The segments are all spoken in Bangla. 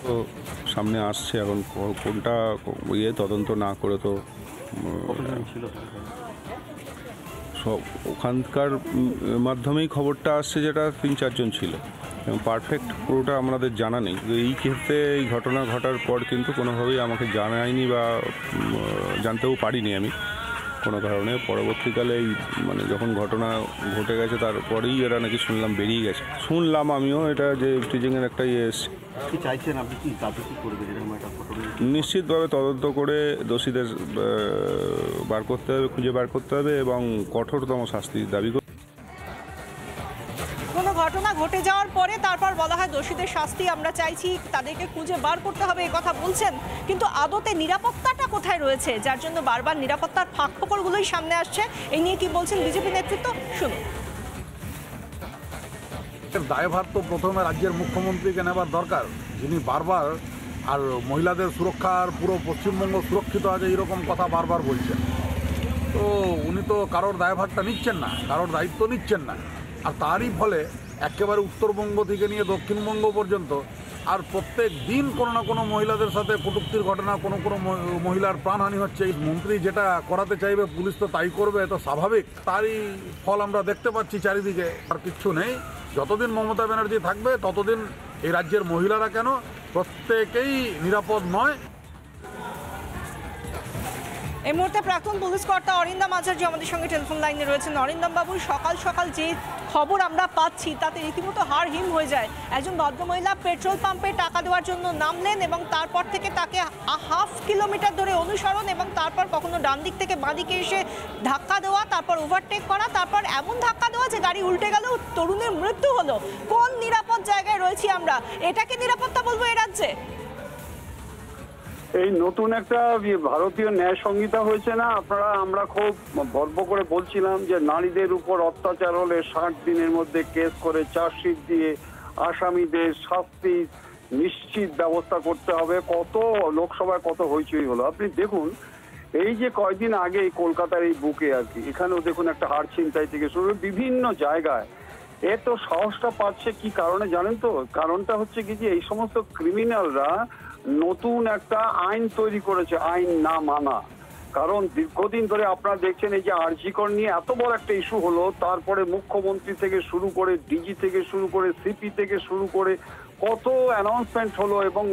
তো সামনে আসছে, এখন কোনটা তদন্ত না করে তো সব ওখানকার মাধ্যমেই খবরটা আসছে, যেটা 3-4 জন ছিল এবং পারফেক্ট পুরোটা আমাদের জানা নেই। এই ক্ষেত্রে এই ঘটনা ঘটার পর কিন্তু কোনোভাবেই আমাকে জানায়নি বা জানতেও পারিনি আমি কোনো কারণে। পরবর্তীকালে এই মানে যখন ঘটনা ঘটে গেছে তারপরেই এরা নাকি শুনলাম বেরিয়ে গেছে। শুনলাম আমিও এটা যে টিচিংয়ের একটা এসছে। নিশ্চিতভাবে তদন্ত করে দোষীদের বার করতে হবে, খুঁজে বার করতে হবে এবং কঠোরতম শাস্তির দাবি করতে। কোনো ঘটনা ঘটে যাওয়ার পরে তারপর বলা হয় দোষীদের শাস্তি আমরা চাইছি, তাদেরকে খুঁজে বার করতে হবে, এই কথা বলছেন। কিন্তু আদতে নিরাপত্তাটা কোথায় রয়েছে, যার জন্য বারবার নিরাপত্তার ফাঁকফোকরগুলোই সামনে আসছে। এই নিয়ে কি বলছেন বিজেপি নেতৃত্ব, শুনুন। দায়ভার তো প্রথমে রাজ্যের মুখ্যমন্ত্রীকে নেবার দরকার, যিনি বারবার আর মহিলাদের সুরক্ষার পুরো পশ্চিমবঙ্গ সুরক্ষিত আছে এরকম কথা বারবার বলছেন। তো উনি তো কারোর দায়ভারটা নিচ্ছেন না, কারোর দায়িত্ব নিচ্ছেন না। আর তারই ফলে একেবারে উত্তরবঙ্গ থেকে নিয়ে দক্ষিণবঙ্গ পর্যন্ত আর প্রত্যেক দিন কোনো না কোনো মহিলাদের সাথে কটূক্তির ঘটনা, কোনো কোনো মহিলার প্রাণহানি হচ্ছে। এই মন্ত্রী যেটা করাতে চাইবে পুলিশ তো তাই করবে, তো স্বাভাবিক। তারই ফল আমরা দেখতে পাচ্ছি চারিদিকে। আর কিচ্ছু নেই, যতদিন মমতা ব্যানার্জি থাকবে ততদিন এই রাজ্যের মহিলারা কেন প্রত্যেকেই নিরাপদ নয়। এই মুহূর্তে প্রাক্তন পুলিশ কর্তা অরিন্দম আচার্য আমাদের সঙ্গে টেলিফোন লাইনে রয়েছেন। অরিন্দম বাবু, সকাল সকাল যে খবর আমরা পাচ্ছি তাতে রীতিমতো হাড় হিম হয়ে যায়। একজন ভদ্রমহিলা পেট্রোল পাম্পে টাকা দেওয়ার জন্য নামলেন এবং তারপর থেকে তাকে হাফ কিলোমিটার ধরে অনুসরণ এবং তারপর কখনো ডান দিক থেকে বাঁ দিকে এসে ধাক্কা দেওয়া, তারপর ওভারটেক করা, তারপর এমন ধাক্কা দেওয়া যে গাড়ি উল্টে গেল, তরুণের মৃত্যু হলো। কোন নিরাপদ জায়গায় রয়েছি আমরা? এটাকে নিরাপত্তা বলবো এই রাজ্যে? এই নতুন একটা ভারতীয় ন্যায় সংহিতা হয়েছে না, আমরা খুব গর্ব করে বলছিলাম যে নারীদের উপর অত্যাচার হলে 60 দিনের মধ্যে কেস করে চার্জশিট দিয়ে আসামিদের শাস্তি নিশ্চিত ব্যবস্থা করতে হবে। কত লোকসভায় কত হইচই হলো। আপনি দেখুন, এই যে কয়েকদিন আগে কলকাতার এই বুকে আর কি, এখানেও দেখুন একটা হাড় ছিনতাই থেকে শুরু বিভিন্ন জায়গায় এত সাহসটা পাচ্ছে কি কারণে জানেন তো? কারণটা হচ্ছে কি যে এই সমস্ত ক্রিমিনালরা নতুন একটা আইন তৈরি করেছে, আইন না মানা। কারণ দীর্ঘদিন ধরে আপনারা দেখছেন এই যে আরজিকর নিয়ে এত বড় একটা ইস্যু হলো, তারপরে মুখ্যমন্ত্রী থেকে শুরু করে ডিজি থেকে শুরু করে সিপি থেকে শুরু করে কত অ্যানাউন্সমেন্ট হলো এবং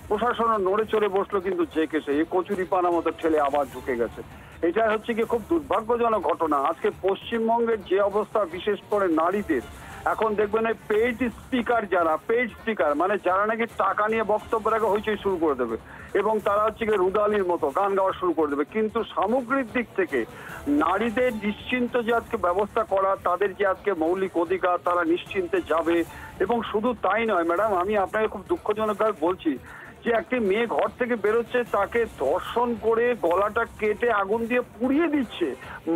প্রশাসনের নড়ে চড়ে বসলো, কিন্তু যে কেসে এই কচুরি পানা মতো ঠেলে আবার ঢুকে গেছে। এটা হচ্ছে কি খুব দুর্ভাগ্যজনক ঘটনা। আজকে পশ্চিমবঙ্গের যে অবস্থা, বিশেষ করে নারীদের, এখন দেখবেন এই পেইড স্পিকার মানে যারা নাকি টাকা নিয়ে বক্তব্য রাখে হইচই শুরু করে দেবে এবং তারা হচ্ছে কি রুদালির মতো গান গাওয়া শুরু করে দেবে। কিন্তু সামগ্রিক দিক থেকে নারীদের নিশ্চিন্ত যে আজকে ব্যবস্থা করা, তাদের যে আজকে মৌলিক অধিকার, তারা নিশ্চিন্তে যাবে। এবং শুধু তাই নয় ম্যাডাম, আমি আপনাকে খুব দুঃখজনকভাবে বলছি যে একটি মেয়ে ঘর থেকে বেরোচ্ছে, তাকে ধর্ষণ করে গলাটা কেটে আগুন দিয়ে পুড়িয়ে দিচ্ছে,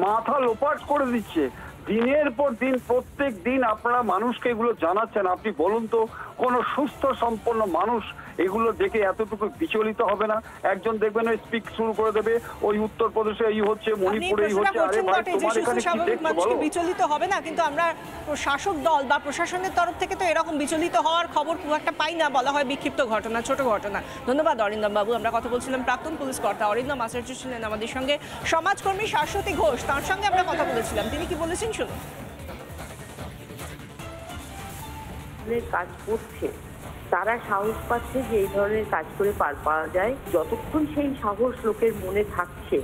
মাথা লোপাট করে দিচ্ছে। দিনের পর দিন প্রত্যেক দিন আপনারা মানুষকে এগুলো জানাচ্ছেন। আপনি বলুন তো, কোন সুস্থ সম্পন্ন মানুষ এগুলো দেখে এতটুকু বিচলিত হবে না? একজন দেখবেন ওই স্পিক শুরু করে দেবে, ওই উত্তরপ্রদেশে এই হচ্ছে, মণিপুরে এই হচ্ছে। আরে ভাই, তোমার এখানে কি দেখতে বলো? বিচলিত হবে না, কিন্তু আমরা শাসক দল বা প্রশাসনের তরফ থেকে তো এরকম বিচলিত হওয়ার খবর খুব একটা পাই না। বলা হয় বিক্ষিপ্ত ঘটনা, ছোট ঘটনা। ধন্যবাদ অরিন্দম বাবু। আমরা কথা বলছিলাম প্রাক্তন পুলিশ কর্তা অরিন্দম আচার্য ছিলেন আমাদের সঙ্গে। সমাজকর্মী শাশ্বতী ঘোষ, তার সঙ্গে আমরা কথা বলেছিলাম। তিনি কি বলেছেন শুনুন। কাজ করছে, তারা সাহস পাচ্ছে যে এই ধরনের কাজ করে পার পাওয়া যায়। যতক্ষণ সেই সাহস লোকের মনে থাকছে,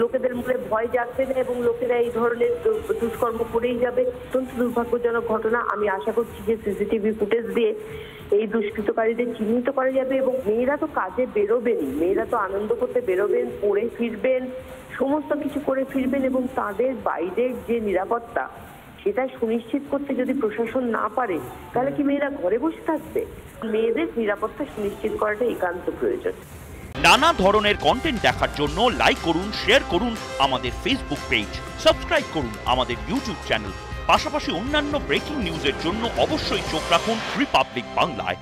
লোকেদের মনে ভয় যাচ্ছে না এবং লোকেরা এই ধরনের দুষ্কর্ম করেই যাবে। অত্যন্ত দুর্ভাগ্যজনক ঘটনা। আমি আশা করছি যে সিসিটিভি ফুটেজ দিয়ে এই দুষ্কৃতকারীদের চিহ্নিত করা যাবে। এবং মেয়েরা তো কাজে বেরোবেনই, মেয়েরা তো আনন্দ করতে বেরোবেন, পড়ে ফিরবেন, সমস্ত কিছু করে ফিরবেন এবং তাদের বাইরের যে নিরাপত্তা সেটা সুনিশ্চিত করতে যদি প্রশাসন না পারে, তাহলে কি মেয়েরা ঘরে বসে থাকবে? মেয়েদের নিরাপত্তা সুনিশ্চিত করাটা একান্ত প্রয়োজন। নানা ধরনের কন্টেন্ট দেখার জন্য লাইক করুন, শেয়ার করুন আমাদের ফেসবুক পেজ, সাবস্ক্রাইব করুন আমাদের ইউটিউব চ্যানেল। পাশাপাশি অন্যান্য ব্রেকিং নিউজের জন্য অবশ্যই চোখ রাখুন রিপাবলিক বাংলায়।